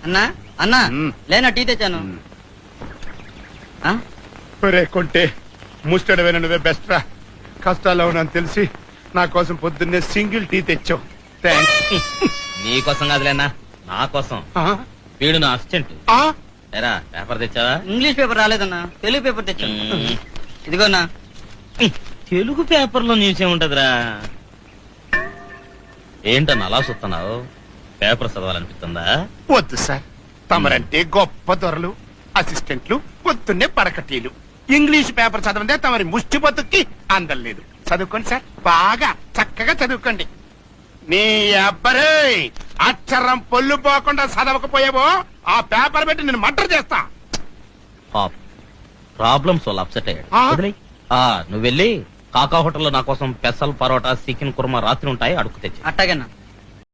అన్నా అన్నా లేనా టీ తెచ్చాను. కొంటే ముస్టడవేనా నువ్వే బెస్ట్ రా. కష్టాల్లో ఉన్నాను తెలిసి నా కోసం పొద్దున్నే సింగిల్ టీ తెచ్చావు. థ్యాంక్స్. నీకోసం కాదులేనా, నా కోసం. వీడు నా అసిస్టెంట్. ఎరా పేపర్ తెచ్చావా? ఇంగ్లీష్ పేపర్ రాలేదన్నా, తెలుగు పేపర్ తెచ్చాను. ఇదిగోనా. తెలుగు పేపర్ లో న్యూస్ ఏముంటదిరా? ఏంటన్నా అలా చూస్తున్నావు? పేపర్ చదవాలనిపిస్తుందా? వద్దు సార్, తమరంటే గొప్ప దొరలు, అసిస్టెంట్లు, పొద్దున్నే పడకటీలు. ఇంగ్లీష్ పేపర్ చదవందే తమరి ముష్టి బతుక్కి అందలేదు. చదువుకోండి సార్, బాగా చక్కగా చదువుకోండి. నీ అబ్బరే అక్షరం పొల్లు పోకుండా చదవకపోయావో ఆ పేపర్ పెట్టి నేను మర్డర్ చేస్తా. ప్రాబ్లమ్స్ వాళ్ళు అప్సెట్ అయ్యాడు. నువ్వు వెళ్ళి కాకా హోటల్లో నా కోసం పెసల్ పరోటా చికెన్ కుర్మా రాత్రి ఉంటాయి, అడుగు తెచ్చి. అట్టాగేనా?